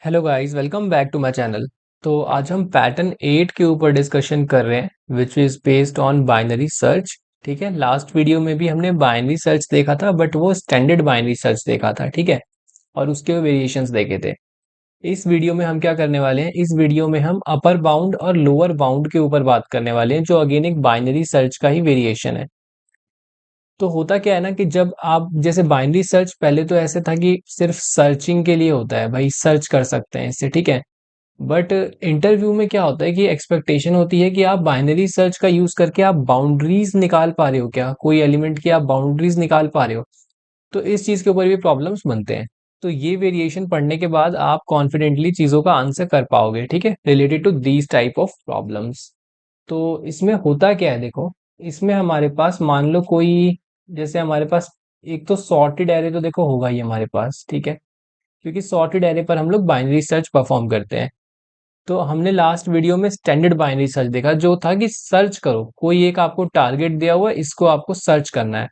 Hello guys, welcome back to my channel. तो आज हम पैटर्न 8 के ऊपर डिस्कशन कर रहे हैं which is based on binary search. ठीक है, लास्ट वीडियो में भी हमने बाइनरी सर्च देखा था, बट वो स्टैंडर्ड बाइनरी सर्च देखा था। ठीक है, और उसके वेरिएशंस देखे थे। इस वीडियो में हम क्या करने वाले हैं, इस वीडियो में हम अपर बाउंड और लोअर बाउंड के ऊपर बात करने वाले हैं, जो अगेन एक बाइनरी सर्च का ही वेरिएशन है। तो होता क्या है ना कि जब आप जैसे बाइनरी सर्च, पहले तो ऐसे था कि सिर्फ सर्चिंग के लिए होता है, भाई सर्च कर सकते हैं इससे। ठीक है, बट इंटरव्यू में क्या होता है कि एक्सपेक्टेशन होती है कि आप बाइनरी सर्च का यूज करके आप बाउंड्रीज निकाल पा रहे हो, क्या कोई एलिमेंट की आप बाउंड्रीज निकाल पा रहे हो। तो इस चीज के ऊपर भी प्रॉब्लम्स बनते हैं। तो ये वेरिएशन पढ़ने के बाद आप कॉन्फिडेंटली चीजों का आंसर कर पाओगे, ठीक है, related to these type of problems. तो इसमें होता क्या है, देखो, इसमें हमारे पास मान लो कोई, जैसे हमारे पास एक तो सॉर्टेड एरे तो देखो होगा ही हमारे पास। ठीक है, क्योंकि सॉर्टेड एरे पर हम लोग बाइनरी सर्च परफॉर्म करते हैं। तो हमने लास्ट वीडियो में स्टैंडर्ड बाइनरी सर्च देखा, जो था कि सर्च करो, कोई एक आपको टारगेट दिया हुआ है, इसको आपको सर्च करना है।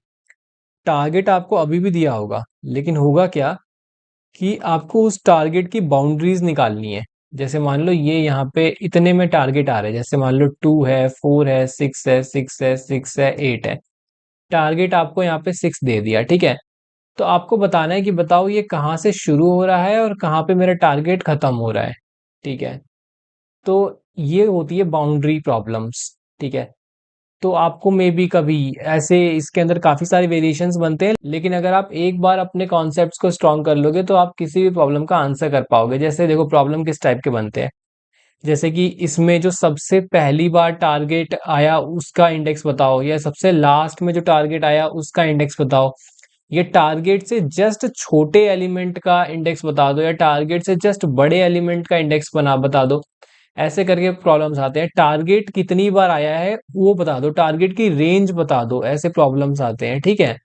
टारगेट आपको अभी भी दिया होगा, लेकिन होगा क्या कि आपको उस टारगेट की बाउंड्रीज निकालनी है। जैसे मान लो ये यहाँ पे इतने में टारगेट आ रहे हैं, जैसे मान लो 2 है, 4 है, 6 है, 6 है, 6 है, 8 है। टारगेट आपको यहाँ पे 6 दे दिया। ठीक है, तो आपको बताना है कि बताओ ये कहाँ से शुरू हो रहा है और कहाँ पे मेरा टारगेट खत्म हो रहा है। ठीक है, तो ये होती है बाउंड्री प्रॉब्लम्स। ठीक है, तो आपको मे बी कभी ऐसे इसके अंदर काफी सारे वेरिएशंस बनते हैं, लेकिन अगर आप एक बार अपने कॉन्सेप्ट्स को स्ट्रॉन्ग कर लोगे तो आप किसी भी प्रॉब्लम का आंसर कर पाओगे। जैसे देखो, प्रॉब्लम किस टाइप के बनते हैं, जैसे कि इसमें जो सबसे पहली बार टारगेट आया उसका इंडेक्स बताओ, या सबसे लास्ट में जो टारगेट आया उसका इंडेक्स बताओ, ये टारगेट से जस्ट छोटे एलिमेंट का इंडेक्स बता दो, या टारगेट से जस्ट बड़े एलिमेंट का इंडेक्स बता दो। ऐसे करके प्रॉब्लम्स आते हैं। टारगेट कितनी बार आया है वो बता दो, टारगेट की रेंज बता दो, ऐसे प्रॉब्लम्स आते हैं। ठीक है,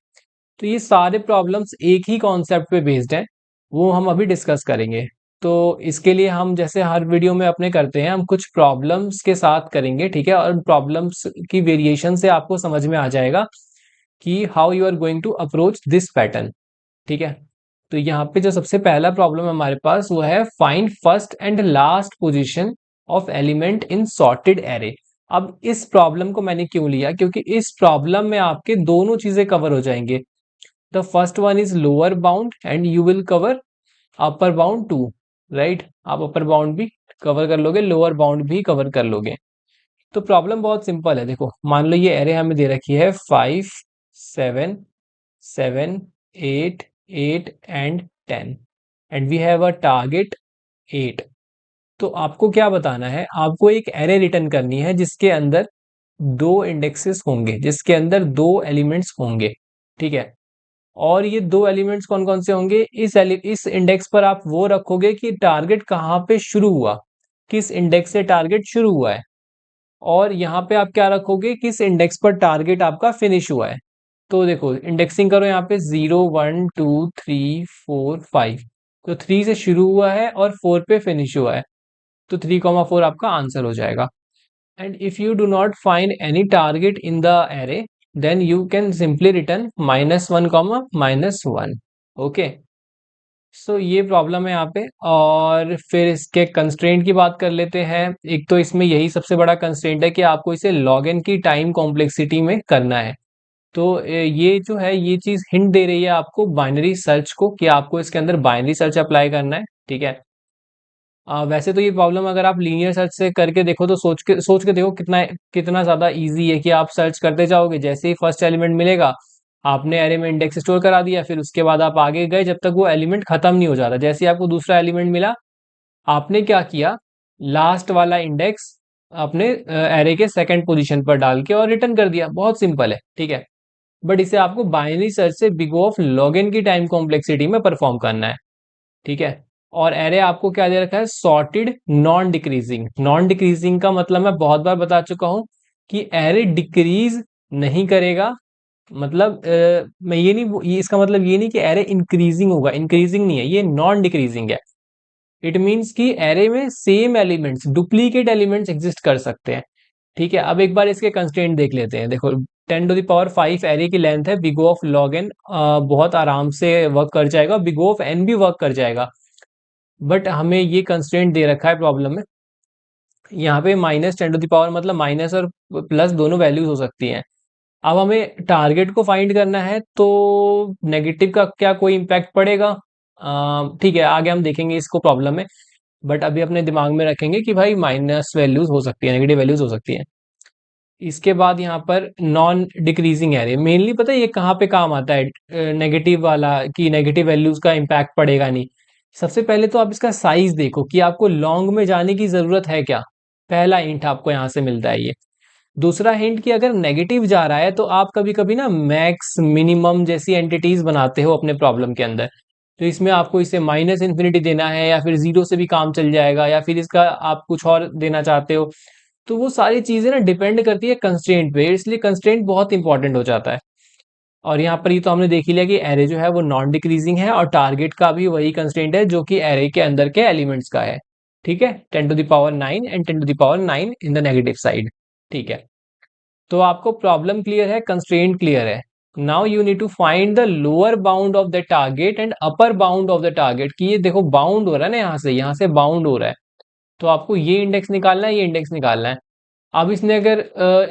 तो ये सारे प्रॉब्लम्स एक ही कॉन्सेप्ट पे बेस्ड हैं, वो हम अभी डिस्कस करेंगे। तो इसके लिए हम जैसे हर वीडियो में अपने करते हैं, हम कुछ प्रॉब्लम्स के साथ करेंगे। ठीक है, और प्रॉब्लम्स की वेरिएशन से आपको समझ में आ जाएगा कि how you are going to approach this pattern. ठीक है, तो यहाँ पे जो सबसे पहला प्रॉब्लम है हमारे पास, वो है find first and last position of element in sorted array. अब इस प्रॉब्लम को मैंने क्यों लिया, क्योंकि इस प्रॉब्लम में आपके दोनों चीजें कवर हो जाएंगे। The first one is lower bound and you will cover upper bound too, right. आप अपर बाउंड भी कवर कर लोगे, लोअर बाउंड भी कवर कर लोगे। तो प्रॉब्लम बहुत सिंपल है। देखो, मान लो ये एरे हमें दे रखी है 5, 7, 7, 8, 8 and 10, and we have a target 8। तो आपको क्या बताना है, आपको एक एरे रिटर्न करनी है जिसके अंदर दो इंडेक्सेस होंगे, जिसके अंदर दो एलिमेंट्स होंगे। ठीक है, और ये दो एलिमेंट्स कौन कौन से होंगे, इस इंडेक्स पर आप वो रखोगे कि टारगेट कहाँ पे शुरू हुआ, किस इंडेक्स से टारगेट शुरू हुआ है। और यहाँ पे आप क्या रखोगे, किस इंडेक्स पर टारगेट आपका फिनिश हुआ है। तो देखो, इंडेक्सिंग करो यहाँ पे 0, 1, 2, 3, 4, 5। तो 3 से शुरू हुआ है और 4 पे फिनिश हुआ है, तो 3, 4 आपका आंसर हो जाएगा। And if you do not find any target in the array, then you can simply return -1, -1। Okay, so ये प्रॉब्लम है यहाँ पे। और फिर इसके कंस्ट्रेंट की बात कर लेते हैं। एक तो इसमें यही सबसे बड़ा कंस्ट्रेंट है कि आपको इसे log n की टाइम कॉम्प्लेक्सिटी में करना है। तो ये जो है, ये चीज हिंट दे रही है आपको बाइनरी सर्च को, कि आपको इसके अंदर बाइनरी सर्च अप्लाई करना है। ठीक है, वैसे तो ये प्रॉब्लम अगर आप लीनियर सर्च से करके देखो तो सोच के देखो कितना कितना ज्यादा इजी है, कि आप सर्च करते जाओगे, जैसे ही फर्स्ट एलिमेंट मिलेगा आपने एरे में इंडेक्स स्टोर करा दिया, फिर उसके बाद आप आगे गए जब तक वो एलिमेंट खत्म नहीं हो जाता। जैसे ही आपको दूसरा एलिमेंट मिला, आपने क्या किया, लास्ट वाला इंडेक्स अपने एरे के सेकंड पोजीशन पर डाल के और रिटर्न कर दिया। बहुत सिंपल है। ठीक है, बट इसे आपको बाइनरी सर्च से बिग ऑफ लॉग की टाइम कॉम्प्लेक्सिटी में परफॉर्म करना है। ठीक है, और एरे आपको क्या दे रखा है, sorted non decreasing. Non decreasing का मतलब मैं बहुत बार बता चुका हूं कि एरे डिक्रीज नहीं करेगा। मतलब मैं ये नहीं, ये इसका मतलब ये नहीं कि एरे इंक्रीजिंग होगा, इंक्रीजिंग नहीं है, ये नॉन डिक्रीजिंग है। इट मीन्स कि एरे में same elements, duplicate elements exist कर सकते हैं। ठीक है, अब एक बार इसके कंस्ट्रेंट देख लेते हैं। देखो, 10 to the power 5 एरे की लेंथ है, बिग ऑफ लॉग एन बहुत आराम से वर्क कर जाएगा, बिग ऑफ एन भी वर्क कर जाएगा। बट हमें ये कंस्ट्रेंट दे रखा है प्रॉब्लम में, यहाँ पे -10⁻, मतलब माइनस और प्लस दोनों वैल्यूज हो सकती हैं। अब हमें टारगेट को फाइंड करना है, तो नेगेटिव का क्या कोई इम्पैक्ट पड़ेगा? ठीक है, आगे हम देखेंगे इसको प्रॉब्लम में, बट अभी अपने दिमाग में रखेंगे कि भाई माइनस वैल्यूज हो सकती है, नेगेटिव वैल्यूज हो सकती हैं। इसके बाद यहाँ पर नॉन डिक्रीजिंग एरे, मेनली पता है ये कहाँ पे काम आता है नेगेटिव वाला, कि नेगेटिव वैल्यूज का इम्पैक्ट पड़ेगा नहीं। सबसे पहले तो आप इसका साइज देखो कि आपको लॉन्ग में जाने की जरूरत है क्या। पहला हिंट आपको यहाँ से मिलता है ये। दूसरा हिंट कि अगर नेगेटिव जा रहा है तो आप कभी कभी ना मैक्स मिनिमम जैसी एंटिटीज बनाते हो अपने प्रॉब्लम के अंदर, तो इसमें आपको इसे माइनस इन्फिनिटी देना है, या फिर जीरो से भी काम चल जाएगा, या फिर इसका आप कुछ और देना चाहते हो। तो वो सारी चीजें ना डिपेंड करती है कंस्ट्रेंट पे, इसलिए कंस्ट्रेंट बहुत इंपॉर्टेंट हो जाता है। और यहाँ पर ये तो हमने देख ही लिया कि एरे जो है वो नॉन डिक्रीजिंग है, और टारगेट का भी वही कंस्ट्रेंट है जो कि एरे के अंदर के एलिमेंट्स का है। ठीक है, 10⁻9 and 10⁻9 in the negative side. ठीक है, तो आपको प्रॉब्लम क्लियर है, कंस्ट्रेंट क्लियर है। Now you need to find the lower bound of the target and upper bound of the target, कि ये देखो बाउंड हो रहा है ना, यहाँ से बाउंड हो रहा है, तो आपको ये इंडेक्स निकालना है, ये इंडेक्स निकालना है। अब इसने अगर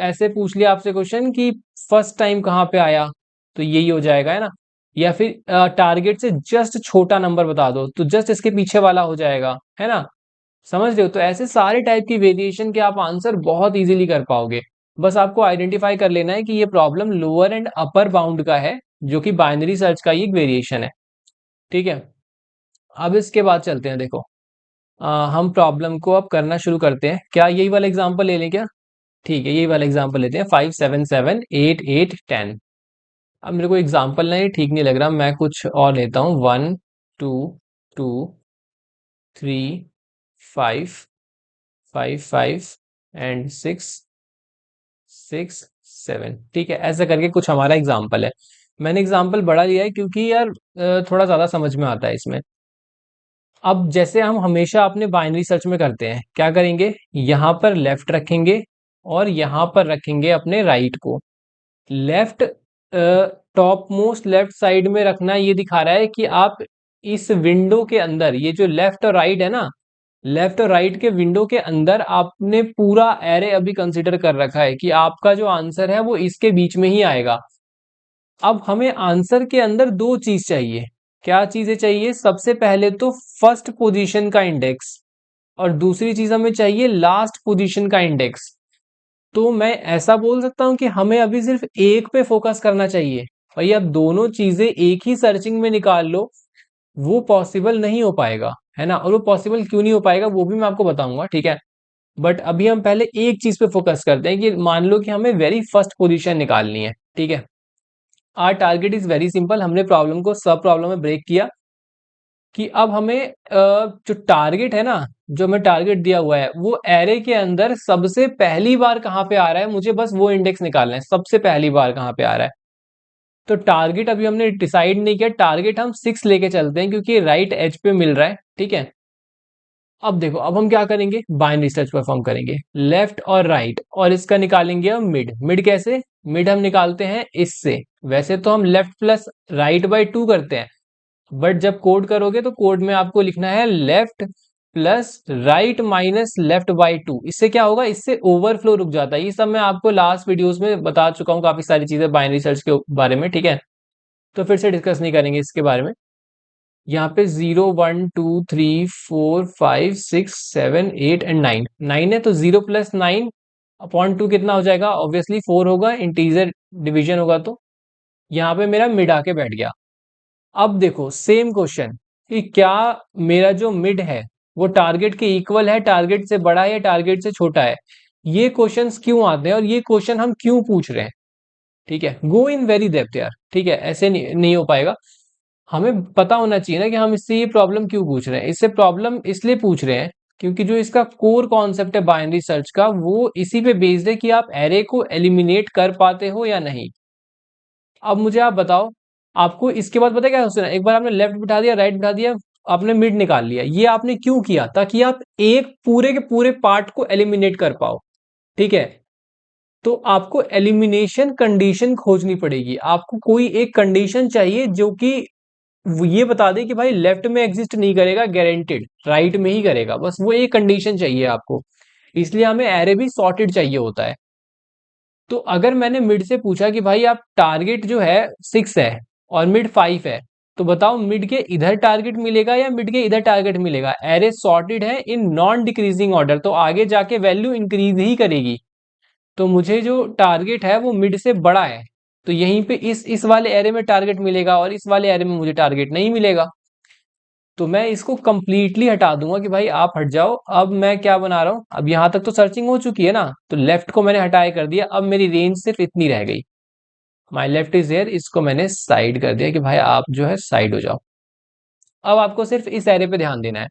ऐसे पूछ लिया आपसे क्वेश्चन कि फर्स्ट टाइम कहाँ पे आया, तो यही हो जाएगा, है ना। या फिर टारगेट से जस्ट छोटा नंबर बता दो, तो जस्ट इसके पीछे वाला हो जाएगा, है ना। समझ रहे हो? तो ऐसे सारे टाइप की वेरिएशन के आप आंसर बहुत इजीली कर पाओगे। बस आपको आइडेंटिफाई कर लेना है कि ये problem lower and upper bound का है, जो कि बाइनरी सर्च का ही एक वेरिएशन है। ठीक है, अब इसके बाद चलते हैं, देखो हम प्रॉब्लम को अब करना शुरू करते हैं। क्या यही वाला एग्जांपल ले लें क्या? ठीक है, यही वाला एग्जांपल लेते हैं, 5 7 7 8 8 10। अब मेरे को एग्जांपल नहीं ठीक नहीं लग रहा, मैं कुछ और लेता हूँ। 1 2 2 3 5 5 5 एंड 6 6 7। ठीक है, ऐसा करके कुछ हमारा एग्जांपल है। मैंने एग्जांपल बड़ा लिया है क्योंकि यार थोड़ा ज्यादा समझ में आता है इसमें। अब जैसे हम हमेशा अपने बाइनरी सर्च में करते हैं, क्या करेंगे, यहाँ पर लेफ्ट रखेंगे और यहाँ पर रखेंगे अपने राइट को। Left top most left side में रखना ये दिखा रहा है कि आप इस विंडो के अंदर, ये जो लेफ्ट और राइट है ना, लेफ्ट और राइट के विंडो के अंदर आपने पूरा एरे अभी कंसीडर कर रखा है कि आपका जो आंसर है वो इसके बीच में ही आएगा। अब हमें आंसर के अंदर दो चीज चाहिए। क्या चीजें चाहिए? सबसे पहले तो फर्स्ट पोजीशन का इंडेक्स, और दूसरी चीज हमें चाहिए लास्ट पोजीशन का इंडेक्स। तो मैं ऐसा बोल सकता हूं कि हमें अभी सिर्फ एक पे फोकस करना चाहिए। भाई अब दोनों चीजें एक ही सर्चिंग में निकाल लो, वो पॉसिबल नहीं हो पाएगा, है ना। और वो पॉसिबल क्यों नहीं हो पाएगा वो भी मैं आपको बताऊंगा, ठीक है। बट अभी हम पहले एक चीज पे फोकस करते हैं कि मान लो कि हमें वेरी फर्स्ट पोजीशन निकालनी है, ठीक है। Our target is very simple, हमने प्रॉब्लम को सब प्रॉब्लम में ब्रेक किया कि अब हमें जो टारगेट है ना, जो हमें टारगेट दिया हुआ है, वो एरे के अंदर सबसे पहली बार कहाँ पे आ रहा है, मुझे बस वो इंडेक्स निकालना है, सबसे पहली बार कहाँ पे आ रहा है। तो टारगेट अभी हमने डिसाइड नहीं किया, टारगेट हम 6 लेके चलते हैं क्योंकि राइट एज पे मिल रहा है, ठीक है। अब देखो, अब हम क्या करेंगे, बाइनरी सर्च परफॉर्म करेंगे, लेफ्ट और राइट, और इसका निकालेंगे हम मिड। मिड कैसे? मिड हम निकालते हैं इससे। वैसे तो हम लेफ्ट प्लस राइट बाई 2 करते हैं, बट जब कोड करोगे तो कोड में आपको लिखना है left plus right minus left by 2। इससे क्या होगा, इससे ओवरफ्लो रुक जाता है। ये सब मैं आपको लास्ट वीडियोस में बता चुका हूँ, काफी सारी चीजें बाइनरी सर्च के बारे में, ठीक है। तो फिर से डिस्कस नहीं करेंगे इसके बारे में। यहाँ पे 0 1 2 3 4 5 6 7 8 एंड 9 9 है, तो 0 प्लस 9 अपॉन 2 कितना हो जाएगा? ऑब्वियसली 4 होगा, इंटीजर डिवीजन होगा, तो यहाँ पे मेरा मिड आके बैठ गया। अब देखो सेम क्वेश्चन कि क्या मेरा जो मिड है वो टारगेट के इक्वल है, टारगेट से बड़ा है या टारगेट से छोटा है। ये क्वेश्चंस क्यों आते हैं और ये क्वेश्चन हम क्यों पूछ रहे हैं, ठीक है। गो इन वेरी डेप्थ यार, ठीक है, ऐसे नहीं हो पाएगा। हमें पता होना चाहिए ना कि हम इससे ये प्रॉब्लम क्यों पूछ रहे हैं। इससे प्रॉब्लम इसलिए पूछ रहे हैं क्योंकि जो इसका कोर कॉन्सेप्ट है बाइनरी सर्च का, वो इसी पे बेस्ड है कि आप एरे को एलिमिनेट कर पाते हो या नहीं। अब मुझे आप बताओ, आपको इसके बाद पता है क्या सोचना है? एक बार आपने लेफ्ट बिठा दिया, राइट बिठा दिया, आपने मिड निकाल लिया, ये आपने क्यों किया? ताकि आप एक पूरे के पूरे पार्ट को एलिमिनेट कर पाओ, ठीक है। तो आपको एलिमिनेशन कंडीशन खोजनी पड़ेगी, आपको कोई एक कंडीशन चाहिए जो कि वो ये बता दे कि भाई लेफ्ट में एग्जिस्ट नहीं करेगा, गारंटेड राइट में ही करेगा, बस वो एक कंडीशन चाहिए आपको। इसलिए हमें एरे भी सॉर्टेड चाहिए होता है। तो अगर मैंने मिड से पूछा कि भाई आप टारगेट जो है 6 है और मिड 5 है, तो बताओ मिड के इधर टारगेट मिलेगा या मिड के इधर टारगेट मिलेगा? एरे सॉर्टेड है इन नॉन डिक्रीजिंग ऑर्डर, तो आगे जाके वैल्यू इंक्रीज ही करेगी। तो मुझे जो टारगेट है वो मिड से बड़ा है, तो यहीं पे इस वाले एरे में टारगेट मिलेगा और इस वाले एरे में मुझे टारगेट नहीं मिलेगा। तो मैं इसको कंप्लीटली हटा दूंगा कि भाई आप हट जाओ। अब मैं क्या बना रहा हूं, अब यहां तक तो सर्चिंग हो चुकी है ना, तो लेफ्ट को मैंने हटाए कर दिया, अब मेरी रेंज सिर्फ इतनी रह गई। माई लेफ्ट इज हेयर, इसको मैंने साइड कर दिया कि भाई आप जो है साइड हो जाओ। अब आपको सिर्फ इस एरे पे ध्यान देना है।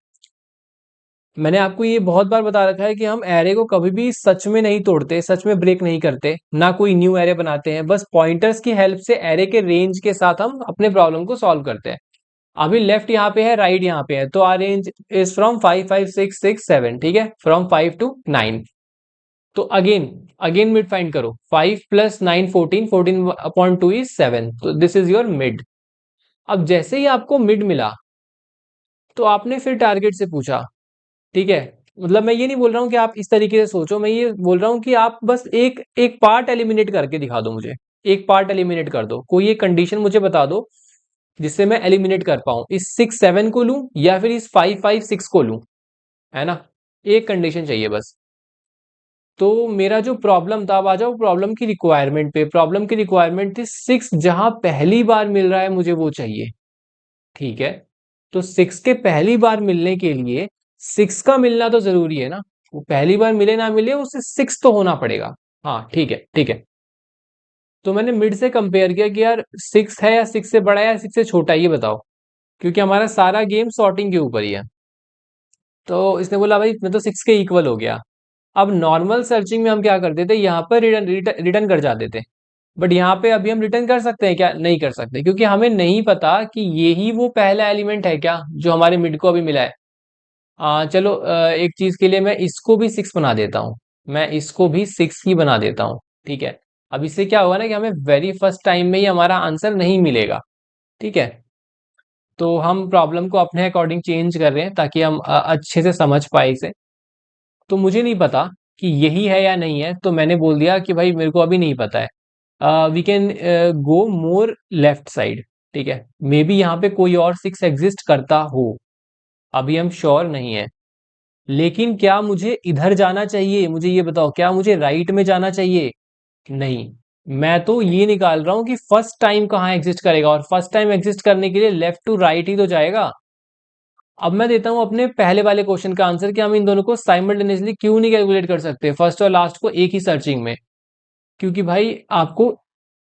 मैंने आपको ये बहुत बार बता रखा है कि हम एरे को कभी भी सच में नहीं तोड़ते, सच में ब्रेक नहीं करते, ना कोई न्यू एरे बनाते हैं, बस पॉइंटर्स की हेल्प से एरे के रेंज के साथ हम अपने प्रॉब्लम को सॉल्व करते हैं। अभी लेफ्ट यहाँ पे है, राइट यहाँ पे है, तो आर रेंज इज फ्रॉम 5 5 6 6 7, ठीक है, फ्रॉम 5 to 9। तो अगेन अगेन मिड फाइंड करो, 5 + 9 14, 14/2 इज 7, तो दिस इज योर मिड। अब जैसे ही आपको मिड मिला, तो आपने फिर टारगेट से पूछा, ठीक है। मतलब मैं ये नहीं बोल रहा हूँ कि आप इस तरीके से सोचो, मैं ये बोल रहा हूँ कि आप बस एक एक पार्ट एलिमिनेट करके दिखा दो मुझे। एक पार्ट एलिमिनेट कर दो, कोई एक कंडीशन मुझे बता दो जिससे मैं एलिमिनेट कर पाऊं, इस 6 7 को लूं या फिर इस 5 5 6 को लूं, है ना। एक कंडीशन चाहिए बस। तो मेरा जो प्रॉब्लम था, अब आ जाओ प्रॉब्लम की रिक्वायरमेंट पे। प्रॉब्लम की रिक्वायरमेंट थी 6 जहां पहली बार मिल रहा है मुझे वो चाहिए, ठीक है। तो 6 के पहली बार मिलने के लिए 6 का मिलना तो जरूरी है ना, वो पहली बार मिले ना मिले उसे 6 तो होना पड़ेगा। हाँ ठीक है ठीक है। तो मैंने मिड से कंपेयर किया कि यार 6 है या 6 से बड़ा है या 6 से छोटा है, ये बताओ, क्योंकि हमारा सारा गेम सॉर्टिंग के ऊपर ही है। तो इसने बोला भाई मैं तो 6 के इक्वल हो गया। अब नॉर्मल सर्चिंग में हम क्या करते थे, यहाँ पर रिटर्न रिटर्न कर जाते थे। बट यहाँ पे अभी हम रिटर्न कर सकते हैं क्या? नहीं कर सकते, क्योंकि हमें नहीं पता कि ये ही वो पहला एलिमेंट है क्या जो हमारे मिड को अभी मिला है। चलो, एक चीज के लिए मैं इसको भी 6 बना देता हूँ। मैं इसको भी 6 ही बना देता हूँ, ठीक है। अब इससे क्या होगा ना कि हमें वेरी फर्स्ट टाइम में ही हमारा आंसर नहीं मिलेगा, ठीक है। तो हम प्रॉब्लम को अपने अकॉर्डिंग चेंज कर रहे हैं ताकि हम अच्छे से समझ पाए इसे। तो मुझे नहीं पता कि यही है या नहीं है, तो मैंने बोल दिया कि भाई मेरे को अभी नहीं पता है, we can go more left side, ठीक है। मे बी यहाँ पे कोई और 6 एग्जिस्ट करता हो, अभी हम श्योर नहीं है। लेकिन क्या मुझे इधर जाना चाहिए? मुझे ये बताओ, क्या मुझे राइट में जाना चाहिए? नहीं, मैं तो ये निकाल रहा हूं कि फर्स्ट टाइम कहाँ एग्जिस्ट करेगा, और फर्स्ट टाइम एग्जिस्ट करने के लिए लेफ्ट टू राइट ही तो जाएगा। अब मैं देता हूं अपने पहले वाले क्वेश्चन का आंसर कि हम इन दोनों को साइमल्टेनियसली क्यों नहीं कैलकुलेट कर सकते, फर्स्ट और लास्ट को एक ही सर्चिंग में। क्योंकि भाई आपको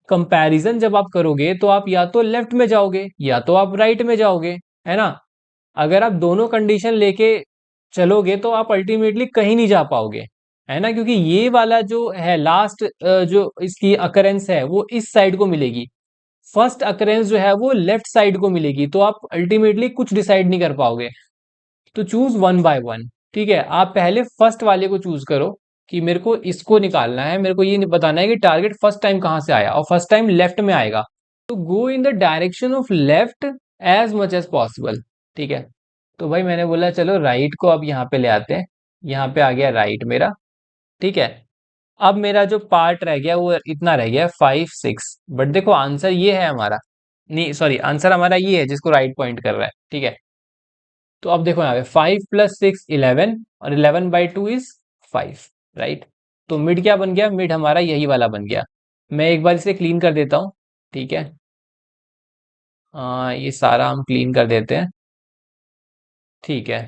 कंपैरिजन जब आप करोगे तो आप या तो लेफ्ट में जाओगे या तो आप राइट में जाओगे, है ना। अगर आप दोनों कंडीशन लेके चलोगे तो आप अल्टीमेटली कहीं नहीं जा पाओगे, है ना, क्योंकि ये वाला जो है लास्ट जो इसकी अकरेंस है वो इस साइड को मिलेगी, फर्स्ट अकरेंस जो है वो लेफ्ट साइड को मिलेगी, तो आप अल्टीमेटली कुछ डिसाइड नहीं कर पाओगे। तो चूज वन बाय वन, ठीक है। आप पहले फर्स्ट वाले को चूज करो कि मेरे को इसको निकालना है, मेरे को ये नहीं बताना है कि टारगेट फर्स्ट टाइम कहां से आया, और फर्स्ट टाइम लेफ्ट में आएगा, तो go in the direction of left as much as possible, ठीक है। तो भाई मैंने बोला चलो राइट को अब यहाँ पे ले आते हैं, यहाँ पे आ गया राइट मेरा, ठीक है। अब मेरा जो पार्ट रह गया वो इतना रह गया 5 6, बट देखो आंसर ये है हमारा, नहीं सॉरी, आंसर हमारा ये है जिसको राइट पॉइंट कर रहा है, ठीक है। तो अब देखो यहाँ पे 5 + 6 11, और 11/2 इज 5, राइट। तो मिड क्या बन गया? मिड हमारा यही वाला बन गया। मैं एक बार इसे क्लीन कर देता हूँ, ठीक है। ये सारा हम क्लीन कर देते हैं, ठीक है।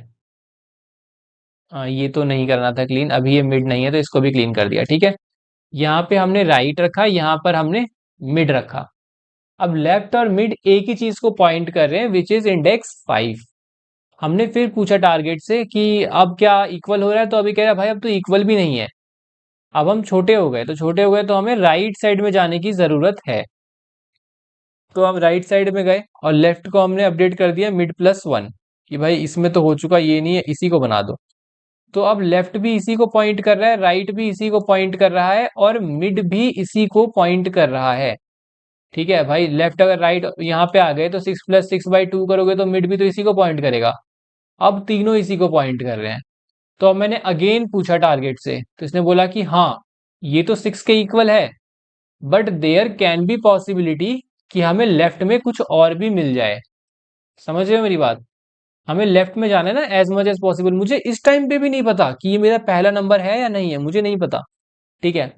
ये तो नहीं करना था क्लीन, अभी ये मिड नहीं है तो इसको भी क्लीन कर दिया, ठीक है। यहाँ पे हमने राइट रखा, यहाँ पर हमने मिड रखा। अब लेफ्ट और मिड एक ही चीज को पॉइंट कर रहे हैं, विच इज इंडेक्स 5। हमने फिर पूछा टारगेट से कि अब क्या इक्वल हो रहा है, तो अभी कह रहा है भाई अब तो इक्वल भी नहीं है, अब हम छोटे हो गए, तो छोटे हो गए तो हमें राइट साइड में जाने की जरूरत है। तो हम राइट साइड में गए और लेफ्ट को हमने अपडेट कर दिया मिड +1, कि भाई इसमें तो हो चुका, ये नहीं है, इसी को बना दो। तो अब लेफ्ट भी इसी को पॉइंट कर रहा है, राइट भी इसी को पॉइंट कर रहा है, और मिड भी इसी को पॉइंट कर रहा है, ठीक है भाई, लेफ्ट अगर राइट यहाँ पे आ गए तो 6 + 6/2 करोगे तो मिड भी तो इसी को पॉइंट करेगा। अब तीनों इसी को पॉइंट कर रहे हैं। तो अब मैंने अगेन पूछा टारगेट से, तो इसने बोला कि हाँ ये तो 6 के इक्वल है, but there can be possibility कि हमें लेफ्ट में कुछ और भी मिल जाए। समझ रहे हो मेरी बात? हमें लेफ्ट में जाना है ना एज मच एज पॉसिबल। मुझे इस टाइम पे भी नहीं पता कि ये मेरा पहला नंबर है या नहीं है, मुझे नहीं पता। ठीक है,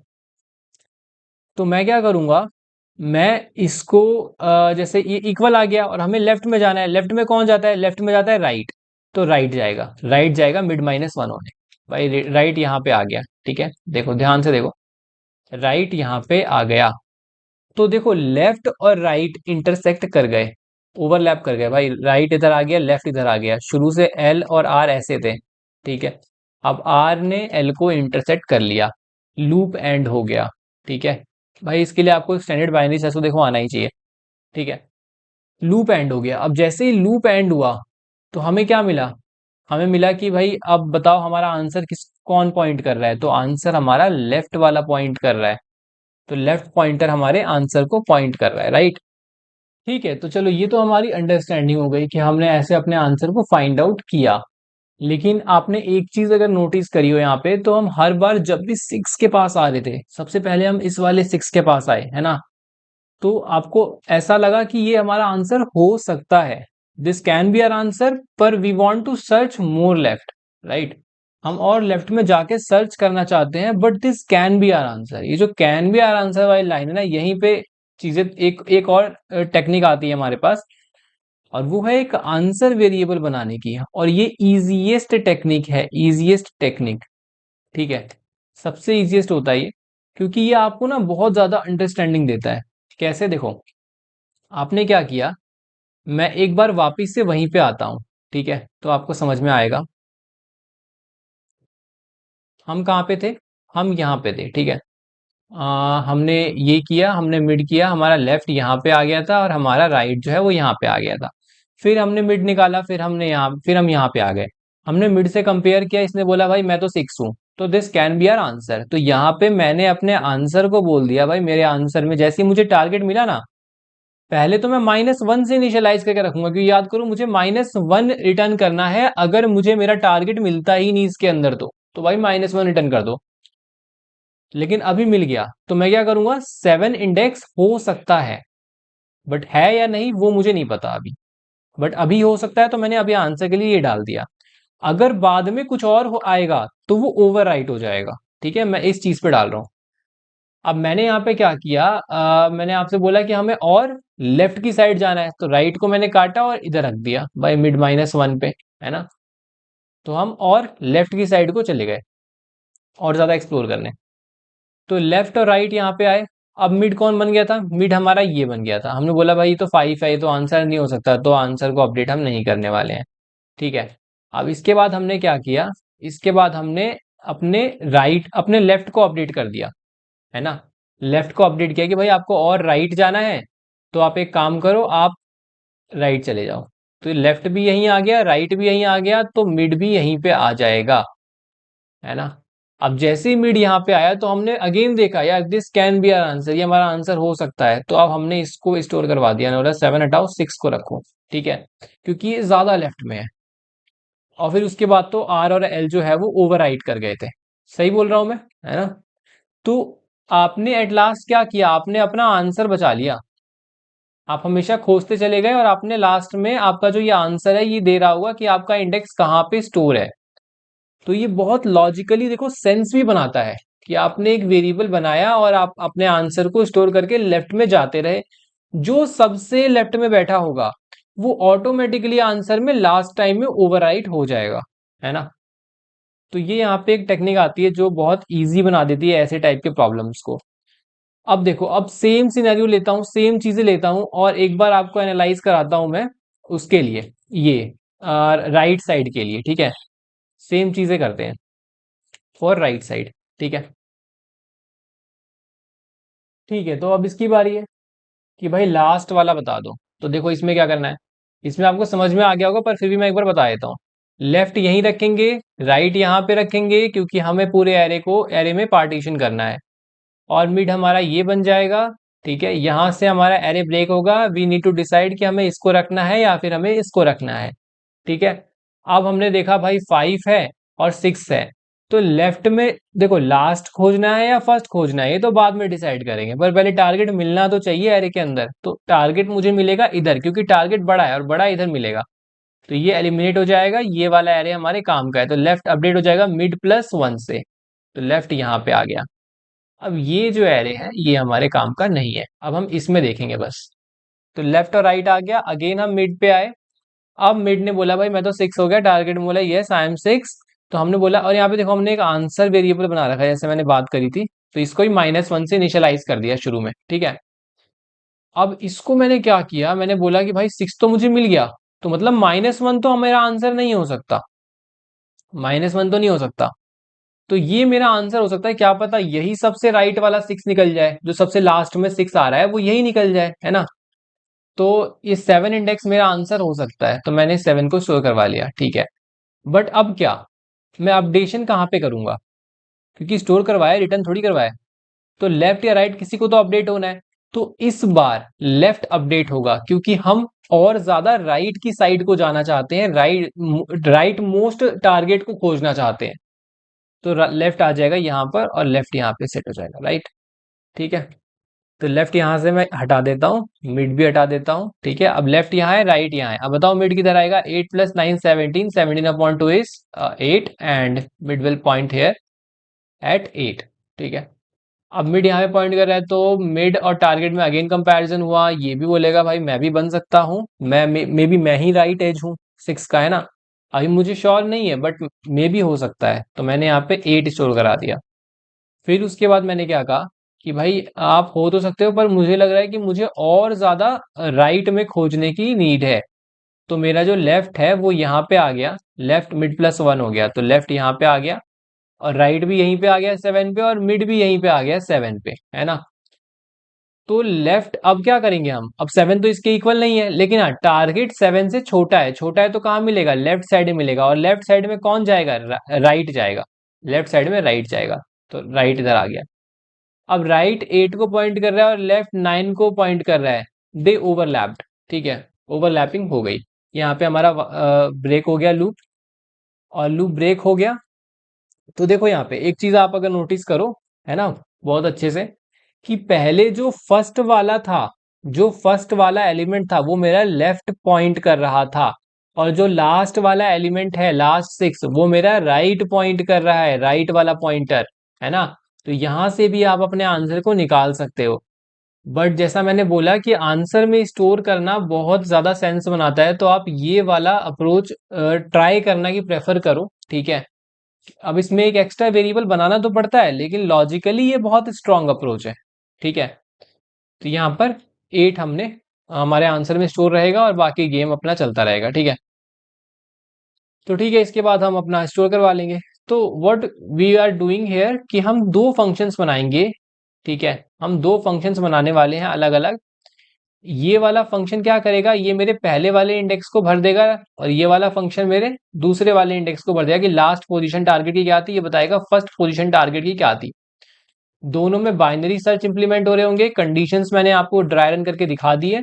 तो मैं क्या करूंगा, मैं इसको जैसे ये इक्वल आ गया और हमें लेफ्ट में जाना है, लेफ्ट में कौन जाता है, लेफ्ट में जाता है राइट। तो राइट जाएगा, राइट जाएगा मिड -1 होने। भाई राइट यहाँ पे आ गया। ठीक है, देखो ध्यान से देखो, राइट यहाँ पे आ गया। तो देखो लेफ्ट और राइट इंटरसेक्ट कर गए, ओवरलैप कर गए भाई। राइट इधर आ गया, लेफ्ट इधर आ गया। शुरू से एल और आर ऐसे थे। ठीक है, अब आर ने एल को इंटरसेक्ट कर लिया, लूप एंड हो गया। ठीक है भाई, इसके लिए आपको स्टैंडर्ड बाइनरी सर्च तो देखो आना ही चाहिए। ठीक है, लूप एंड हो गया। अब जैसे ही लूप एंड हुआ तो हमें क्या मिला, हमें मिला कि भाई अब बताओ हमारा आंसर किस कौन पॉइंट कर रहा है, तो आंसर हमारा लेफ्ट वाला पॉइंट कर रहा है। तो लेफ्ट पॉइंटर हमारे आंसर को पॉइंट कर रहा है, राइट। ठीक है, तो चलो ये तो हमारी अंडरस्टैंडिंग हो गई कि हमने ऐसे अपने आंसर को फाइंड आउट किया। लेकिन आपने एक चीज अगर नोटिस करी हो यहाँ पे, तो हम हर बार जब भी 6 के पास आ रहे थे, सबसे पहले हम इस वाले 6 के पास आए, है ना। तो आपको ऐसा लगा कि ये हमारा आंसर हो सकता है, this can be our answer, पर we want to search more left, right. हम और लेफ्ट में जाके सर्च करना चाहते हैं, but this can be our answer. ये जो कैन बी आवर आंसर वाली लाइन है ना, यहीं पे चीजें एक एक और टेक्निक आती है हमारे पास, और वो है एक आंसर वेरिएबल बनाने की। और ये इजीएस्ट टेक्निक है, इजीएस्ट टेक्निक। ठीक है, सबसे इजीएस्ट होता है ये, क्योंकि ये आपको ना बहुत ज्यादा अंडरस्टैंडिंग देता है। कैसे, देखो आपने क्या किया, मैं एक बार वापिस से वहीं पे आता हूँ। ठीक है, तो आपको समझ में आएगा। हम कहाँ पे थे, हम यहाँ पे थे। ठीक है, हमने ये किया, हमने मिड किया, हमारा लेफ्ट यहाँ पे आ गया था और हमारा राइट जो है वो यहाँ पे आ गया था। फिर हमने मिड निकाला, फिर हमने यहाँ, फिर हम यहाँ पे आ गए। हमने मिड से कंपेयर किया, इसने बोला भाई मैं तो 6 हूँ, तो this can be our answer. तो यहाँ पे मैंने अपने आंसर को बोल दिया भाई, मेरे आंसर में जैसे ही मुझे टारगेट मिला ना, पहले तो मैं -1 से इनिशियलाइज करके रखूंगा, क्योंकि याद करो मुझे -1 रिटर्न करना है। अगर मुझे मेरा टारगेट मिलता ही नहीं इसके अंदर, तो भाई -1 रिटर्न कर दो। लेकिन अभी मिल गया, तो मैं क्या करूंगा, 7 इंडेक्स हो सकता है, बट है या नहीं वो मुझे नहीं पता अभी। बट अभी हो सकता है, तो मैंने अभी आंसर के लिए ये डाल दिया। अगर बाद में कुछ और आएगा तो वो ओवर हो जाएगा। ठीक है, मैं इस चीज पे डाल रहा हूँ। अब मैंने यहाँ पे क्या किया, मैंने आपसे बोला कि हमें और लेफ्ट की साइड जाना है, तो राइट को मैंने काटा और इधर रख दिया भाई मिड -1 पे, है ना। तो हम और लेफ्ट की साइड को चले गए और ज्यादा एक्सप्लोर करने। तो लेफ्ट और राइट यहाँ पे आए। अब मिड कौन बन गया था, मिड हमारा ये बन गया था। हमने बोला भाई ये तो 5 है, ये तो आंसर नहीं हो सकता, तो आंसर को अपडेट हम नहीं करने वाले हैं। ठीक है, अब इसके बाद हमने क्या किया, इसके बाद हमने अपने राइट अपने लेफ्ट को अपडेट कर दिया, है ना। लेफ्ट को अपडेट किया कि भाई आपको और राइट जाना है, तो आप एक काम करो, आप राइट चले जाओ। तो लेफ्ट भी यहीं आ गया, राइट भी यहीं आ गया, तो मिड भी यहीं पे आ जाएगा, है ना। अब जैसे ही मिड यहाँ पे आया, तो हमने अगेन देखा यार this can be our answer, ये हमारा आंसर हो सकता है। तो अब हमने इसको स्टोर करवा दिया, बोला 7 हटाओ 6 को रखो। ठीक है, क्योंकि ये ज्यादा लेफ्ट में है। और फिर उसके बाद तो आर और एल जो है वो ओवरराइट कर गए थे। सही बोल रहा हूं मैं, है ना। तो आपने एट लास्ट क्या किया, आपने अपना आंसर बचा लिया। आप हमेशा खोजते चले गए और आपने लास्ट में आपका जो ये आंसर है ये दे रहा होगा कि आपका इंडेक्स कहाँ पे स्टोर है। तो ये बहुत लॉजिकली देखो सेंस भी बनाता है कि आपने एक वेरिएबल बनाया और आप अपने आंसर को स्टोर करके लेफ्ट में जाते रहे। जो सबसे लेफ्ट में बैठा होगा वो ऑटोमेटिकली आंसर में लास्ट टाइम में ओवरराइट हो जाएगा, है ना। तो ये यहाँ पे एक टेक्निक आती है जो बहुत इजी बना देती है ऐसे टाइप के प्रॉब्लम्स को। अब देखो, अब सेम सिनेरियो लेता हूँ, सेम चीजें लेता हूँ और एक बार आपको एनालाइज कराता हूँ मैं उसके लिए, ये राइट साइड के लिए। ठीक है, सेम चीजें करते हैं फॉर राइट साइड। ठीक है, ठीक है, तो अब इसकी बारी है कि भाई लास्ट वाला बता दो। तो देखो इसमें क्या करना है, इसमें आपको समझ में आ गया होगा, पर फिर भी मैं एक बार बता देता हूँ। लेफ्ट यहीं रखेंगे, राइट यहाँ पे रखेंगे, क्योंकि हमें पूरे एरे को एरे में पार्टीशन करना है। और मिड हमारा ये बन जाएगा। ठीक है, यहां से हमारा एरे ब्रेक होगा। वी नीड टू डिसाइड कि हमें इसको रखना है या फिर हमें इसको रखना है। ठीक है, अब हमने देखा भाई 5 है और 6 है, तो लेफ्ट में देखो लास्ट खोजना है या फर्स्ट खोजना है ये तो बाद में डिसाइड करेंगे, पर पहले टारगेट मिलना तो चाहिए एरे के अंदर। तो टारगेट मुझे मिलेगा इधर, क्योंकि टारगेट बड़ा है और बड़ा इधर मिलेगा, तो ये एलिमिनेट हो जाएगा। ये वाला एरे हमारे काम का है, तो लेफ्ट अपडेट हो जाएगा मिड+1 से, तो लेफ्ट यहाँ पे आ गया। अब ये जो एरे है ये हमारे काम का नहीं है, अब हम इसमें देखेंगे बस। तो लेफ्ट और राइट आ गया, अगेन हम मिड पे आए। अब मिड ने बोला भाई मैं तो 6 हो गया, टारगेट में बोला यस आई एम 6। तो हमने बोला, और यहाँ पे देखो हमने एक आंसर वेरिएबल बना रखा है जैसे मैंने बात करी थी, तो इसको ही -1 से इनिशियलाइज कर दिया शुरू में। ठीक है, अब इसको मैंने क्या किया, मैंने बोला कि भाई 6 तो मुझे मिल गया, तो मतलब -1 तो मेरा आंसर नहीं हो सकता, -1 तो नहीं हो सकता। तो ये मेरा आंसर हो सकता है, क्या पता यही सबसे राइट वाला 6 निकल जाए, जो सबसे लास्ट में 6 आ रहा है वो यही निकल जाए, है ना। तो ये 7 इंडेक्स मेरा आंसर हो सकता है, तो मैंने 7 को स्टोर करवा लिया। ठीक है, बट अब क्या, मैं अपडेशन कहाँ पे करूंगा, क्योंकि स्टोर करवाया रिटर्न थोड़ी करवाया, तो लेफ्ट या राइट किसी को तो अपडेट होना है। तो इस बार लेफ्ट अपडेट होगा, क्योंकि हम और ज्यादा राइट की साइड को जाना चाहते हैं, राइट मोस्ट टारगेट को खोजना चाहते हैं। तो लेफ्ट आ जाएगा यहाँ पर और लेफ्ट यहाँ पे सेट हो जाएगा, राइट। ठीक है, तो लेफ्ट यहां से मैं हटा देता हूँ, मिड भी हटा देता हूँ। ठीक है, अब लेफ्ट यहाँ है, राइट यहाँ है। अब बताओ मिड किधर आएगा, 8 + 9 17, 17/2 is 8 and mid will point here at 8। ठीक है, अब मिड यहाँ पे पॉइंट कर रहा है, तो मिड और टारगेट में अगेन कंपैरिजन हुआ। ये भी बोलेगा भाई मैं भी बन सकता हूँ, मैं मे बी मैं ही राइट एज हूँ 6 का, है ना। अभी मुझे श्योर नहीं है बट मे भी हो सकता है, तो मैंने यहाँ पे 8 स्टोर करा दिया। फिर उसके बाद मैंने क्या कहा कि भाई आप हो तो सकते हो, पर मुझे लग रहा है कि मुझे और ज्यादा राइट में खोजने की नीड है। तो मेरा जो लेफ्ट है वो यहाँ पे आ गया, लेफ्ट मिड+1 हो गया, तो लेफ्ट यहाँ पे आ गया और राइट भी यहीं पे आ गया 7 पे, और मिड भी यहीं पे आ गया 7 पे, है ना। तो लेफ्ट अब क्या करेंगे हम, अब 7 तो इसके इक्वल नहीं है, लेकिन हाँ टारगेट 7 से छोटा है, छोटा है तो कहाँ मिलेगा, लेफ्ट साइड में मिलेगा, और लेफ्ट साइड में कौन जाएगा, राइट जाएगा, लेफ्ट साइड में राइट जाएगा। तो राइट इधर आ गया। अब राइट 8 को पॉइंट कर रहा है और लेफ्ट 9 को पॉइंट कर रहा है, दे ओवरलैप्ड। ठीक है, ओवरलैपिंग हो गई, यहाँ पे हमारा ब्रेक हो गया लूप, और लूप ब्रेक हो गया। तो देखो यहाँ पे एक चीज आप अगर नोटिस करो, है ना, बहुत अच्छे से, कि पहले जो फर्स्ट वाला था, जो फर्स्ट वाला एलिमेंट था वो मेरा लेफ्ट पॉइंट कर रहा था, और जो लास्ट वाला एलिमेंट है लास्ट 6 वो मेरा राइट पॉइंट कर रहा है, राइट वाला पॉइंटर, है ना। तो यहां से भी आप अपने आंसर को निकाल सकते हो। बट जैसा मैंने बोला कि आंसर में स्टोर करना बहुत ज्यादा सेंस बनाता है, तो आप ये वाला अप्रोच ट्राई करना की प्रेफर करो। ठीक है, अब इसमें एक एक्स्ट्रा वेरिएबल बनाना तो पड़ता है, लेकिन लॉजिकली ये बहुत स्ट्रांग अप्रोच है। ठीक है, तो यहाँ पर 8 हमने हमारे आंसर में स्टोर रहेगा और बाकी गेम अपना चलता रहेगा। ठीक है, तो ठीक है, इसके बाद हम अपना स्टोर करवा लेंगे। तो what we are doing here कि हम दो फंक्शंस बनाएंगे। ठीक है, हम दो फंक्शंस बनाने वाले हैं अलग अलग। ये वाला फंक्शन क्या करेगा, ये मेरे पहले वाले इंडेक्स को भर देगा, और ये वाला फंक्शन मेरे दूसरे वाले इंडेक्स को भर देगा कि लास्ट पोजीशन टारगेट की क्या थी, ये बताएगा फर्स्ट पोजीशन टारगेट की क्या थी। दोनों में बाइनरी सर्च इंप्लीमेंट हो रहे होंगे, कंडीशंस मैंने आपको ड्राई रन करके दिखा दी है,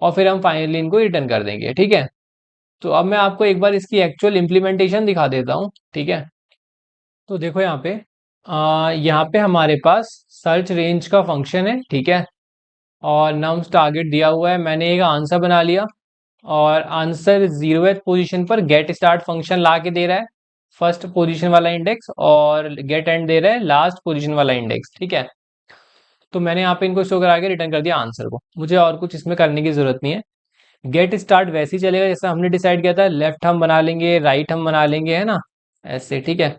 और फिर हम फाइनली इनको रिटर्न कर देंगे। ठीक है, तो अब मैं आपको एक बार इसकी एक्चुअल इंप्लीमेंटेशन दिखा देता हूँ। ठीक है, तो देखो यहाँ पे हमारे पास सर्च रेंज का फंक्शन है। ठीक है, और नम्स टारगेट दिया हुआ है, मैंने एक आंसर बना लिया, और आंसर 0th पोजीशन पर गेट स्टार्ट फंक्शन ला के दे रहा है फर्स्ट पोजीशन वाला इंडेक्स, और गेट एंड दे रहा है लास्ट पोजीशन वाला इंडेक्स। ठीक है, तो मैंने यहाँ पे इनको शो करा के रिटर्न कर दिया आंसर को, मुझे और कुछ इसमें करने की जरूरत नहीं है। गेट स्टार्ट वैसे ही चलेगा जैसा हमने डिसाइड किया था, लेफ्ट हम बना लेंगे, राइट हम बना लेंगे, है ना, ऐसे। ठीक है,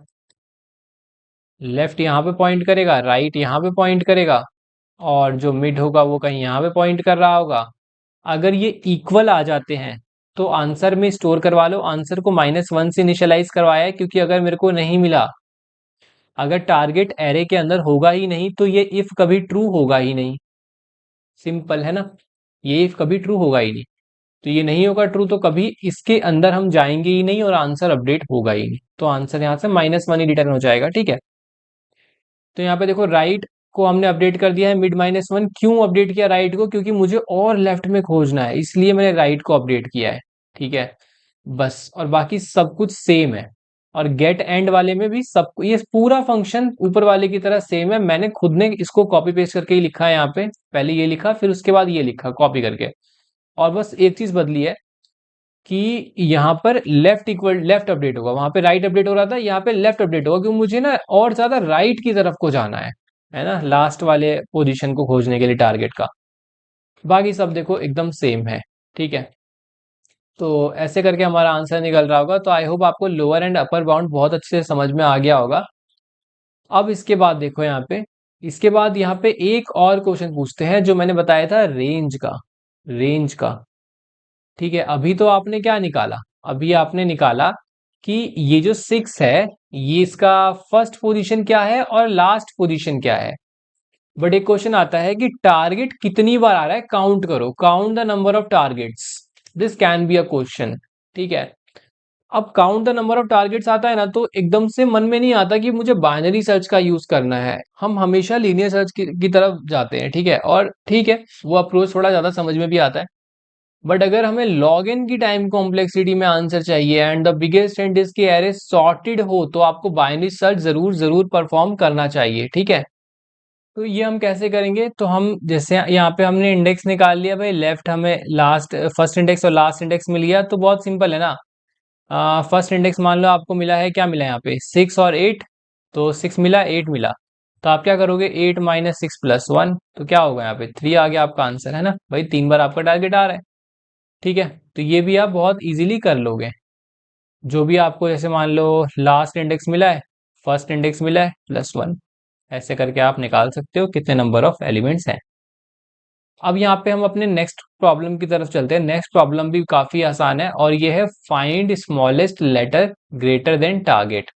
लेफ्ट यहाँ पे पॉइंट करेगा, राइट यहाँ पे पॉइंट करेगा, और जो मिड होगा वो कहीं यहाँ पे पॉइंट कर रहा होगा। अगर ये इक्वल आ जाते हैं तो आंसर में स्टोर करवा लो, आंसर को -1 से इनिशियलाइज करवाया है, क्योंकि अगर मेरे को नहीं मिला, अगर टारगेट एरे के अंदर होगा ही नहीं, तो ये इफ कभी ट्रू होगा ही नहीं। सिंपल है ना, ये इफ कभी ट्रू होगा ही नहीं, तो ये नहीं होगा ट्रू, तो कभी इसके अंदर हम जाएंगे ही नहीं और आंसर अपडेट होगा ही नहीं, तो आंसर यहाँ से -1 ही रिटर्न हो जाएगा। ठीक है, तो यहाँ पे देखो राइट को हमने अपडेट कर दिया है mid-1। क्यों अपडेट किया राइट को? क्योंकि मुझे और लेफ्ट में खोजना है, इसलिए मैंने राइट को अपडेट किया है। ठीक है, बस। और बाकी सब कुछ सेम है। और गेट एंड वाले में भी सब ये पूरा फंक्शन ऊपर वाले की तरह सेम है। मैंने खुद ने इसको कॉपी पेस्ट करके ही लिखा है यहाँ पे। पहले ये लिखा, फिर उसके बाद ये लिखा कॉपी करके। और बस एक चीज बदली है कि यहाँ पर लेफ्ट अपडेट होगा, वहां पे राइट अपडेट हो रहा था, यहाँ पे लेफ्ट अपडेट होगा, क्योंकि मुझे ना और ज्यादा राइट की तरफ को जाना है ना, लास्ट वाले पोजीशन को खोजने के लिए टारगेट का। बाकी सब देखो एकदम सेम है। ठीक है, तो ऐसे करके हमारा आंसर निकल रहा होगा। तो आई होप आपको लोअर एंड अपर बाउंड बहुत अच्छे से समझ में आ गया होगा। अब इसके बाद देखो यहाँ पे, इसके बाद यहाँ पे एक और क्वेश्चन पूछते हैं जो मैंने बताया था रेंज का। ठीक है, अभी तो आपने क्या निकाला? अभी आपने निकाला कि ये जो 6 है, ये इसका फर्स्ट पोजीशन क्या है और लास्ट पोजीशन क्या है। बट एक क्वेश्चन आता है कि टारगेट कितनी बार आ रहा है, काउंट करो, count the number of targets. This can be a question. ठीक है, अब count the number of targets आता है ना, तो एकदम से मन में नहीं आता कि मुझे बाइनरी सर्च का यूज करना है। हम हमेशा लीनियर सर्च की तरफ जाते हैं। ठीक है, और ठीक है, वो अप्रोच थोड़ा ज्यादा समझ में भी आता है। बट अगर हमें लॉग इन की टाइम कॉम्प्लेक्सिटी में आंसर चाहिए एंड द बिगेस्ट एंड इसके एरे सॉर्टेड हो, तो आपको बाइनरी सर्च जरूर जरूर परफॉर्म करना चाहिए। ठीक है, तो ये हम कैसे करेंगे? तो हम जैसे यहाँ पे हमने इंडेक्स निकाल लिया भाई, लेफ्ट हमें लास्ट फर्स्ट इंडेक्स और लास्ट इंडेक्स मिल गया, तो बहुत सिंपल है ना। फर्स्ट इंडेक्स मान लो आपको मिला है, क्या मिला है यहाँ पे, 6 और 8। तो 6 मिला, 8 मिला। तो आप क्या करोगे, 8 - 6 + 1, तो क्या होगा यहाँ पे 3 आ गया आपका आंसर, है ना भाई, 3 बार आपका टारगेट आ रहा है। ठीक है, तो ये भी आप बहुत इजीली कर लोगे। जो भी आपको जैसे मान लो लास्ट इंडेक्स मिला है, फर्स्ट इंडेक्स मिला है, +1, ऐसे करके आप निकाल सकते हो कितने नंबर ऑफ एलिमेंट्स हैं। अब यहाँ पे हम अपने नेक्स्ट प्रॉब्लम की तरफ चलते हैं। नेक्स्ट प्रॉब्लम भी काफी आसान है और ये है find smallest letter greater than target.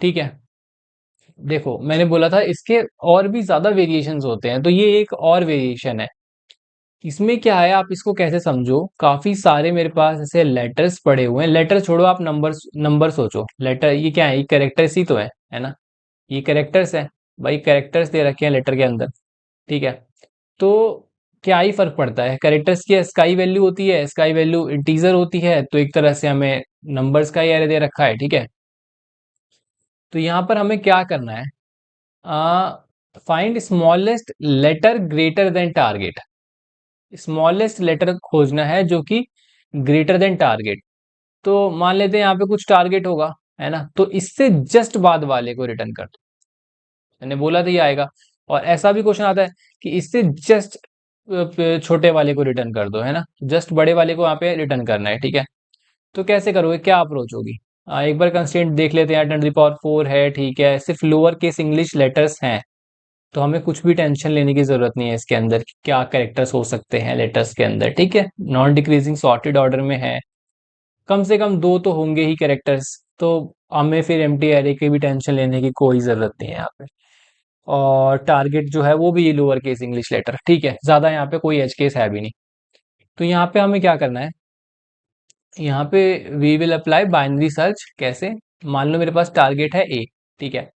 ठीक है, देखो मैंने बोला था इसके और भी ज्यादा वेरिएशंस होते हैं, तो ये एक और वेरिएशन है। इसमें क्या है, आप इसको कैसे समझो, काफी सारे मेरे पास ऐसे लेटर्स पड़े हुए हैं। लेटर छोड़ो, आप नंबर्स नंबर सोचो। लेटर ये क्या है, ये कैरेक्टर्स ही तो है ना, ये कैरेक्टर्स है भाई, कैरेक्टर्स दे रखे हैं लेटर के अंदर। ठीक है, तो क्या ही फर्क पड़ता है, कैरेक्टर्स की स्काई वैल्यू होती है, स्काई वैल्यू इंटीजर होती है, तो एक तरह से हमें नंबर्स का ही एरे दे रखा है। ठीक है, तो यहाँ पर हमें क्या करना है, find smallest letter greater than target. Smallest letter खोजना है जो कि ग्रेटर देन टारगेट। तो मान लेते हैं यहाँ पे कुछ टारगेट होगा, है ना, तो इससे जस्ट बाद वाले को रिटर्न कर दो। मैंने बोला था ये आएगा। और ऐसा भी क्वेश्चन आता है कि इससे जस्ट छोटे वाले को रिटर्न कर दो, है ना, जस्ट बड़े वाले को वहां पे रिटर्न करना है। ठीक है, तो कैसे करोगे, क्या अप्रोच होगी? एक बार कंस्ट्रेंट देख लेते हैं। 10⁴ है, ठीक है, सिर्फ लोअर केस इंग्लिश लेटर्स हैं, तो हमें कुछ भी टेंशन लेने की जरूरत नहीं है इसके अंदर कि क्या कैरेक्टर्स हो सकते हैं लेटर्स के अंदर। ठीक है, नॉन डिक्रीजिंग सॉर्टेड ऑर्डर में है, कम से कम दो तो होंगे ही कैरेक्टर्स। तो हमें फिर एम्प्टी एरे की भी टेंशन लेने की कोई जरूरत नहीं है यहाँ पे। और टारगेट जो है वो भी लोअर केस इंग्लिश लेटर। ठीक है, ज्यादा यहाँ पे कोई एज केस है भी नहीं। तो यहाँ पे हमें क्या करना है, यहाँ पे we will apply binary search. कैसे? मान लो मेरे पास टारगेट है ए। ठीक है,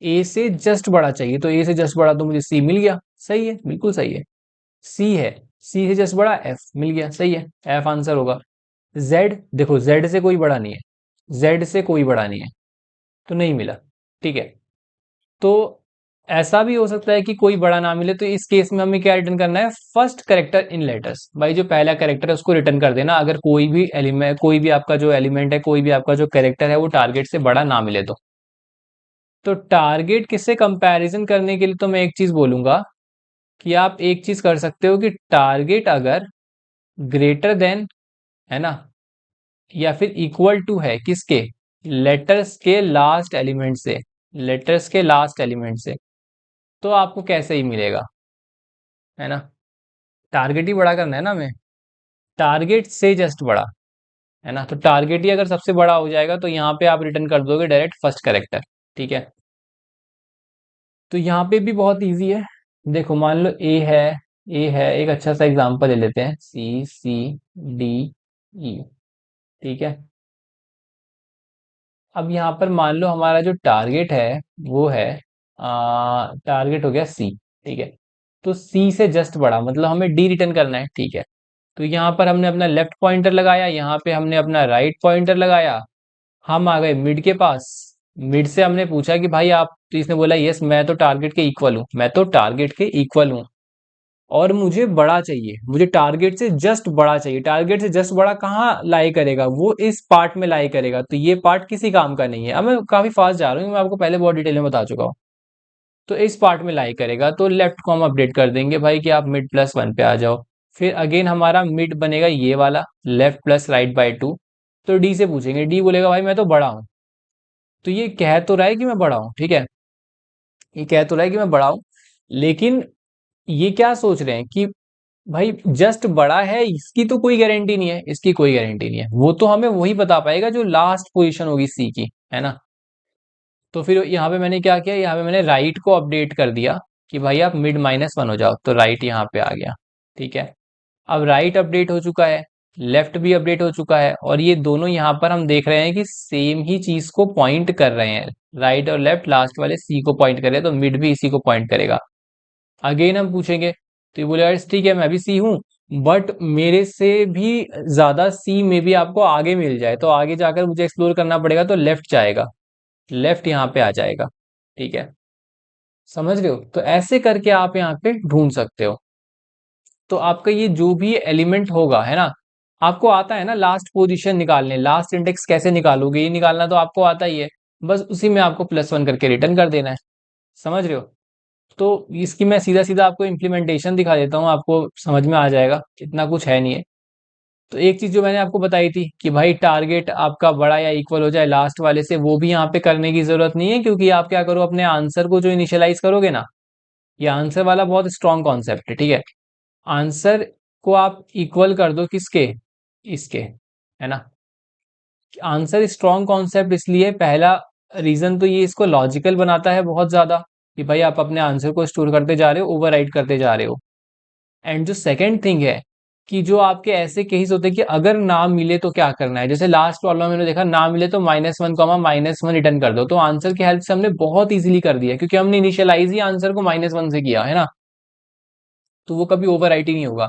ए से जस्ट बड़ा चाहिए, तो ए से जस्ट बड़ा तो मुझे सी मिल गया, सही है, बिल्कुल सही है। सी है, सी से जस्ट बड़ा एफ मिल गया, सही है, एफ आंसर होगा। जेड, देखो जेड से कोई बड़ा नहीं है, जेड से कोई बड़ा नहीं है, तो नहीं मिला। ठीक है, तो ऐसा भी हो सकता है कि कोई बड़ा ना मिले, तो इस केस में हमें क्या रिटर्न करना है, फर्स्ट कैरेक्टर इन लेटर्स। भाई जो पहला कैरेक्टर है उसको रिटर्न कर देना, अगर कोई भी एलिमेंट, कोई भी आपका जो एलिमेंट है, कोई भी आपका जो कैरेक्टर है वो टारगेट से बड़ा ना मिले तो टारगेट किससे कंपैरिजन करने के लिए तो मैं एक चीज बोलूंगा कि आप एक चीज कर सकते हो कि टारगेट अगर ग्रेटर देन, है ना, या फिर इक्वल टू है किसके, लेटर्स के लास्ट एलिमेंट से, लेटर्स के लास्ट एलिमेंट से, तो आपको कैसे ही मिलेगा, है ना। टारगेट ही बड़ा करना है ना हमें, टारगेट से जस्ट बड़ा, है ना, तो टारगेट ही अगर सबसे बड़ा हो जाएगा तो यहाँ पे आप रिटर्न कर दोगे डायरेक्ट फर्स्ट कैरेक्टर। ठीक है, तो यहाँ पे भी बहुत इजी है। देखो मान लो ए है, ए है, एक अच्छा सा एग्जांपल ले लेते हैं, C, C, D, E। ठीक है, अब यहाँ पर मान लो हमारा जो टारगेट है वो है टारगेट हो गया सी, ठीक है। तो सी से जस्ट बड़ा मतलब हमें डी रिटर्न करना है, ठीक है। तो यहाँ पर हमने अपना लेफ्ट पॉइंटर लगाया, यहाँ पे हमने अपना राइट पॉइंटर लगाया। हम आ गए मिड के पास। मिड से हमने पूछा कि भाई आप, तो इसने बोला यस मैं तो टारगेट के इक्वल हूँ, मैं तो टारगेट के इक्वल हूँ और मुझे बड़ा चाहिए, मुझे टारगेट से जस्ट बड़ा चाहिए। टारगेट से जस्ट बड़ा कहाँ लाई करेगा, वो इस पार्ट में लाई करेगा, तो ये पार्ट किसी काम का नहीं है। अब मैं काफी फास्ट जा रहा हूँ, मैं आपको पहले बहुत डिटेल में बता चुका हूँ। तो इस पार्ट में लाई करेगा, तो लेफ्ट को हम अपडेट कर देंगे भाई कि आप मिड प्लस वन पे आ जाओ। फिर अगेन हमारा मिड बनेगा ये वाला, left plus right by two. तो डी से पूछेंगे, डी बोलेगा भाई मैं तो बड़ा हूँ। तो ये कह तो रहा है कि मैं बड़ा हूँ, ठीक है, ये कह तो रहा है कि मैं बड़ा हूँ, लेकिन ये क्या सोच रहे हैं कि भाई जस्ट बड़ा है, इसकी तो कोई गारंटी नहीं है, इसकी कोई गारंटी नहीं है। वो तो हमें वही बता पाएगा जो लास्ट पोजीशन होगी सी की, है ना। तो फिर यहाँ पे मैंने क्या किया, यहाँ पे मैंने राइट को अपडेट कर दिया कि भाई आप मिड माइनस वन हो जाओ, तो राइट यहाँ पे आ गया, ठीक है। अब राइट अपडेट हो चुका है, लेफ्ट भी अपडेट हो चुका है, और ये दोनों यहाँ पर हम देख रहे हैं कि सेम ही चीज को पॉइंट कर रहे हैं। राइट और लेफ्ट लास्ट वाले सी को पॉइंट कर रहे हैं, तो मिड भी इसी को पॉइंट करेगा। अगेन हम पूछेंगे, तो ये बोलेगा ठीक है मैं भी सी हूँ, बट मेरे से भी ज्यादा सी में भी आपको आगे मिल जाए, तो आगे जाकर मुझे एक्सप्लोर करना पड़ेगा, तो लेफ्ट जाएगा, लेफ्ट यहाँ पे आ जाएगा, ठीक है। समझ रहे हो, तो ऐसे करके आप यहाँ पे ढूंढ सकते हो। तो आपका ये जो भी एलिमेंट होगा, है ना, आपको आता है ना लास्ट पोजीशन निकालने, लास्ट इंडेक्स कैसे निकालोगे ये निकालना तो आपको आता ही है। बस उसी में आपको प्लस वन करके रिटर्न कर देना है। समझ रहे हो। तो इसकी मैं सीधा सीधा आपको इम्प्लीमेंटेशन दिखा देता हूँ, आपको समझ में आ जाएगा, इतना कुछ है नहीं है। तो एक चीज जो मैंने आपको बताई थी कि भाई टारगेट आपका बड़ा या इक्वल हो जाए लास्ट वाले से, वो भी यहाँ पे करने की जरूरत नहीं है, क्योंकि आप क्या करो, अपने आंसर को जो इनिशियलाइज करोगे ना, ये आंसर वाला बहुत स्ट्रॉन्ग कॉन्सेप्ट है, ठीक है। आंसर को आप इक्वल कर दो किसके, इसके, है ना। आंसर स्ट्रॉन्ग कॉन्सेप्ट इसलिए, पहला रीजन तो ये इसको लॉजिकल बनाता है बहुत ज्यादा, कि भाई आप अपने आंसर को स्टोर करते जा रहे हो, ओवरराइट करते जा रहे हो। एंड जो सेकंड थिंग है कि जो आपके ऐसे केस होते हैं कि अगर ना मिले तो क्या करना है, जैसे लास्ट प्रॉब्लम मैंने देखा, ना मिले तो minus one comma minus one return कर दो, तो आंसर की हेल्प से हमने बहुत इजीली कर दिया, क्योंकि हमने इनिशियलाइज ही आंसर को माइनस वन से किया है ना, तो वो कभी ओवरराइट ही नहीं होगा।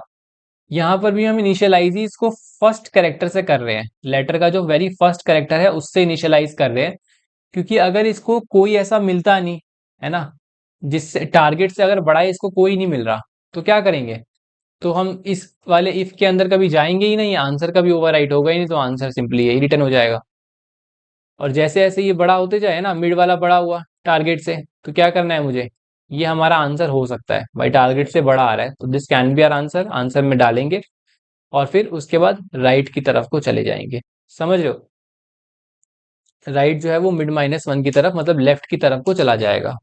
यहाँ पर भी हम इनिशियलाइज ही इसको फर्स्ट कैरेक्टर से कर रहे हैं, लेटर का जो वेरी फर्स्ट कैरेक्टर है उससे इनिशियलाइज कर रहे हैं, क्योंकि अगर इसको कोई ऐसा मिलता नहीं, है ना, जिससे टारगेट से अगर बड़ा है, इसको कोई नहीं मिल रहा, तो क्या करेंगे, तो हम इस वाले इफ के अंदर कभी जाएंगे ही नहीं, आंसर कभी ओवरराइट होगा ही नहीं, तो आंसर सिंपली यही रिटर्न हो जाएगा। और जैसे जैसे ये बड़ा होते जाए ना, मिड वाला बड़ा हुआ टारगेट से, तो क्या करना है मुझे, ये हमारा आंसर हो सकता है भाई, टारगेट से बड़ा आ रहा है, तो this can be our answer, answer में डालेंगे और फिर उसके बाद राइट की तरफ को चले जाएंगे। समझ रहे हो, राइट जो है वो मिड माइनस वन की तरफ, मतलब लेफ्ट की तरफ को चला जाएगा।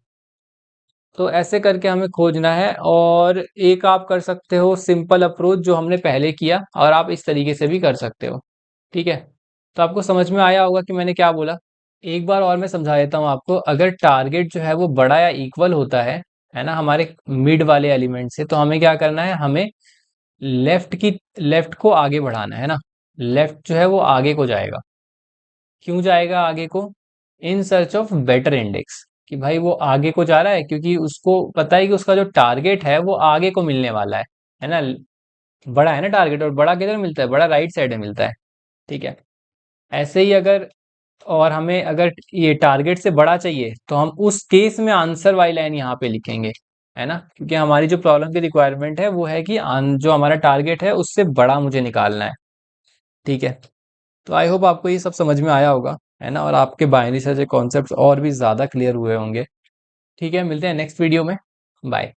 तो ऐसे करके हमें खोजना है, और एक आप कर सकते हो सिंपल अप्रोच जो हमने पहले किया, और आप इस तरीके से भी कर सकते हो, ठीक है। तो आपको समझ में आया होगा कि मैंने क्या बोला। एक बार और मैं समझा देता हूँ आपको, अगर टारगेट जो है वो बड़ा या इक्वल होता है ना, हमारे मिड वाले एलिमेंट से, तो हमें क्या करना है, हमें लेफ्ट को आगे बढ़ाना है ना। लेफ्ट जो है वो आगे को जाएगा। क्यों जाएगा आगे को, in search of better index, कि भाई वो आगे को जा रहा है क्योंकि उसको पता है कि उसका जो टारगेट है वो आगे को मिलने वाला है ना। बड़ा है ना टारगेट, और बड़ा किधर मिलता है, बड़ा राइट साइड में मिलता है, ठीक है। ऐसे ही अगर, और हमें अगर ये टारगेट से बड़ा चाहिए, तो हम उस केस में आंसर वाली लाइन यहाँ पे लिखेंगे, है ना, क्योंकि हमारी जो प्रॉब्लम की रिक्वायरमेंट है वो है कि जो हमारा टारगेट है उससे बड़ा मुझे निकालना है, ठीक है। तो आई होप आपको ये सब समझ में आया होगा, है ना, और आपके बाइनरी सर्च के कॉन्सेप्ट्स और भी ज़्यादा क्लियर हुए होंगे। ठीक है, मिलते हैं नेक्स्ट वीडियो में। बाय।